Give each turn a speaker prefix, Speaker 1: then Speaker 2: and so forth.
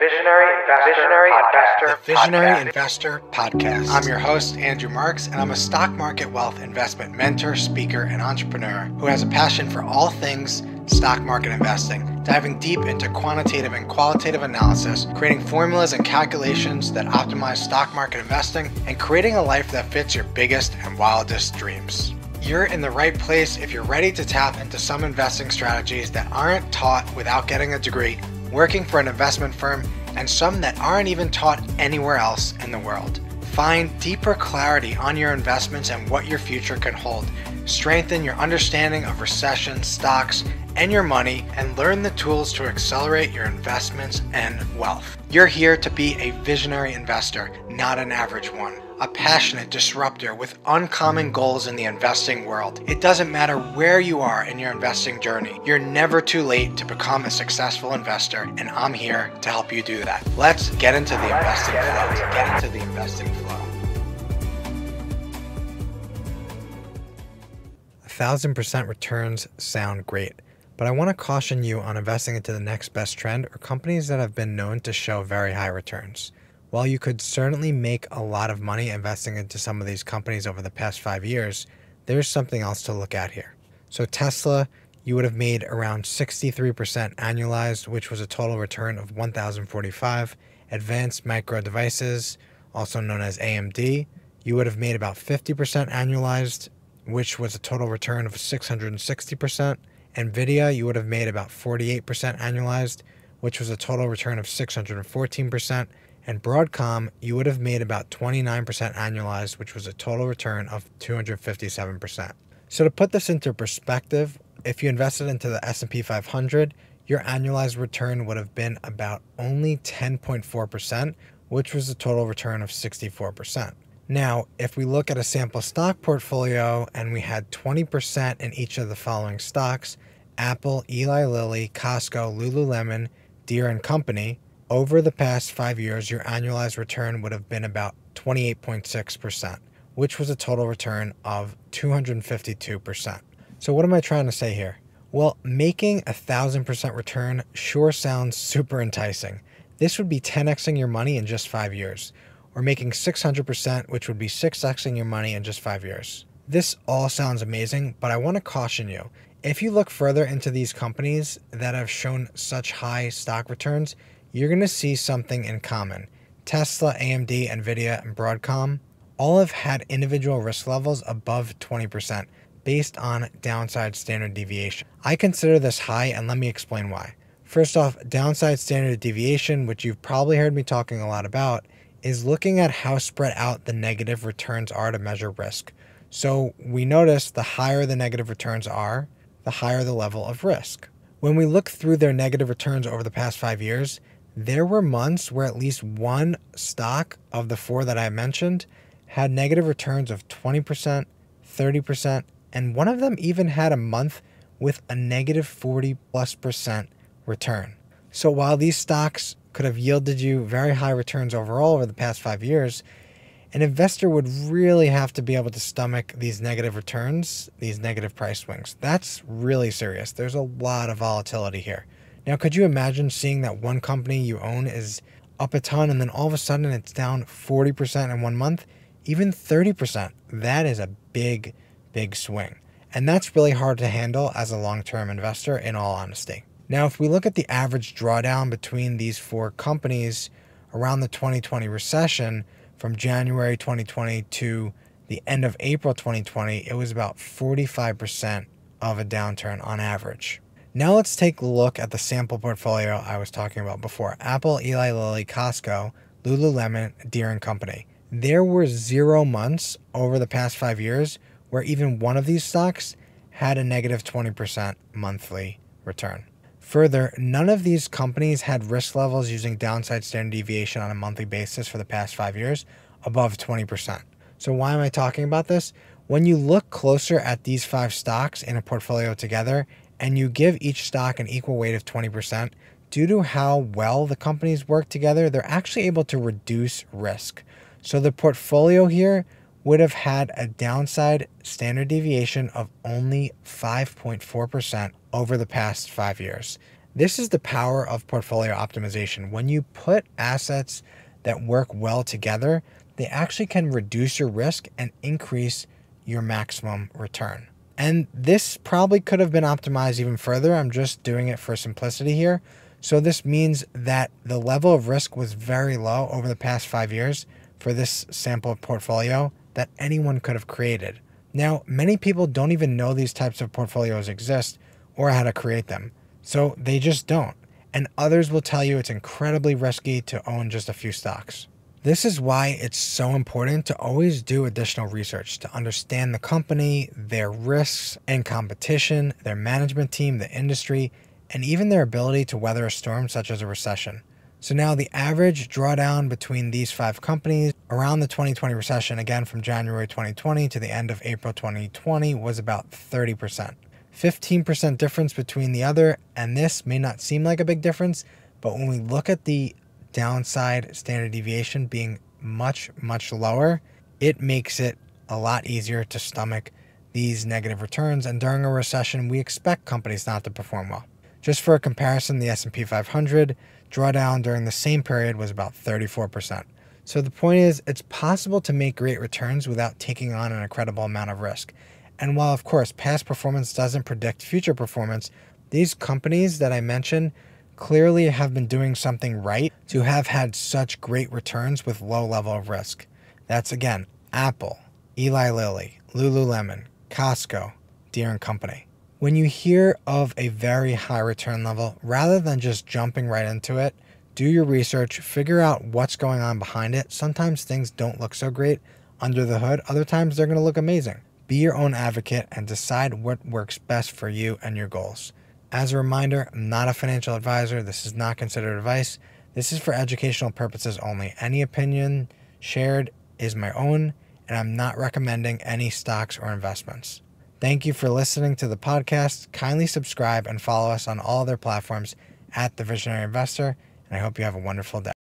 Speaker 1: Visionary Investor Podcast. I'm your host, Andrew Marks, and I'm a stock market wealth investment mentor, speaker, and entrepreneur who has a passion for all things stock market investing, diving deep into quantitative and qualitative analysis, creating formulas and calculations that optimize stock market investing, and creating a life that fits your biggest and wildest dreams. You're in the right place if you're ready to tap into some investing strategies that aren't taught without getting a degree, working for an investment firm, and some that aren't even taught anywhere else in the world. Find deeper clarity on your investments and what your future can hold. Strengthen your understanding of recessions, stocks, and your money, and learn the tools to accelerate your investments and wealth. You're here to be a visionary investor, not an average one. A passionate disruptor with uncommon goals in the investing world. It doesn't matter where you are in your investing journey. You're never too late to become a successful investor, and I'm here to help you do that. Let's get into the investing flow.
Speaker 2: 1,000% returns sound great, but I want to caution you on investing into the next best trend or companies that have been known to show very high returns. While you could certainly make a lot of money investing into some of these companies over the past 5 years, there's something else to look at here. So Tesla, you would have made around 63% annualized, which was a total return of $1,045. Advanced Micro Devices, also known as AMD, you would have made about 50% annualized, which was a total return of 660%. Nvidia, you would have made about 48% annualized, which was a total return of 614%. And Broadcom, you would have made about 29% annualized, which was a total return of 257%. So to put this into perspective, if you invested into the S&P 500, your annualized return would have been about only 10.4%, which was a total return of 64%. Now, if we look at a sample stock portfolio and we had 20% in each of the following stocks, Apple, Eli Lilly, Costco, Lululemon, Deere and Company, over the past 5 years, your annualized return would have been about 28.6%, which was a total return of 252%. So what am I trying to say here? Well, making 1,000% return sure sounds super enticing. This would be 10xing your money in just 5 years, or making 600%, which would be 6xing your money in just 5 years. This all sounds amazing, but I want to caution you. If you look further into these companies that have shown such high stock returns, you're going to see something in common. Tesla, AMD, Nvidia, and Broadcom all have had individual risk levels above 20% based on downside standard deviation. I consider this high, and let me explain why. First off, downside standard deviation, which you've probably heard me talking a lot about, is looking at how spread out the negative returns are to measure risk. So we notice the higher the negative returns are, the higher the level of risk. When we look through their negative returns over the past 5 years, there were months where at least one stock of the 4 that I mentioned had negative returns of 20%, 30%, and one of them even had a month with a negative 40+% return. So while these stocks could have yielded you very high returns overall over the past 5 years, an investor would really have to be able to stomach these negative returns, these negative price swings. That's really serious. There's a lot of volatility here. Now, could you imagine seeing that one company you own is up a ton and then all of a sudden it's down 40% in 1 month, even 30%? That is a big, big swing. And that's really hard to handle as a long-term investor, in all honesty. Now, if we look at the average drawdown between these 4 companies around the 2020 recession, from January 2020 to the end of April 2020, it was about 45% of a downturn on average. Now let's take a look at the sample portfolio I was talking about before. Apple, Eli Lilly, Costco, Lululemon, Deere and Company. There were 0 months over the past 5 years where even one of these stocks had a negative 20% monthly return. Further, none of these companies had risk levels using downside standard deviation on a monthly basis for the past 5 years above 20%. So why am I talking about this? When you look closer at these 5 stocks in a portfolio together and you give each stock an equal weight of 20%, due to how well the companies work together, they're actually able to reduce risk. So the portfolio here would have had a downside standard deviation of only 5.4% over the past 5 years. This is the power of portfolio optimization. When you put assets that work well together, they actually can reduce your risk and increase your maximum return. And this probably could have been optimized even further. I'm just doing it for simplicity here. So this means that the level of risk was very low over the past 5 years for this sample portfolio that anyone could have created. Now, many people don't even know these types of portfolios exist or how to create them. So they just don't. And others will tell you it's incredibly risky to own just a few stocks. This is why it's so important to always do additional research to understand the company, their risks and competition, their management team, the industry, and even their ability to weather a storm such as a recession. So now the average drawdown between these 5 companies around the 2020 recession, again from January 2020 to the end of April 2020, was about 30%. 15% difference between the other, and this may not seem like a big difference, but when we look at the downside standard deviation being much, much lower, it makes it a lot easier to stomach these negative returns. And during a recession, we expect companies not to perform well. Just for a comparison, the S&P 500 drawdown during the same period was about 34%. So the point is, it's possible to make great returns without taking on an incredible amount of risk. And while, of course, past performance doesn't predict future performance, these companies that I mentioned clearly have been doing something right to have had such great returns with low level of risk. That's, again, Apple, Eli Lilly, Lululemon, Costco, Deere and Company. When you hear of a very high return level, rather than just jumping right into it, do your research, figure out what's going on behind it. Sometimes things don't look so great under the hood. Other times they're going to look amazing. Be your own advocate and decide what works best for you and your goals. As a reminder, I'm not a financial advisor. This is not considered advice. This is for educational purposes only. Any opinion shared is my own, and I'm not recommending any stocks or investments. Thank you for listening to the podcast. Kindly subscribe and follow us on all other platforms at The Visionary Investor, and I hope you have a wonderful day.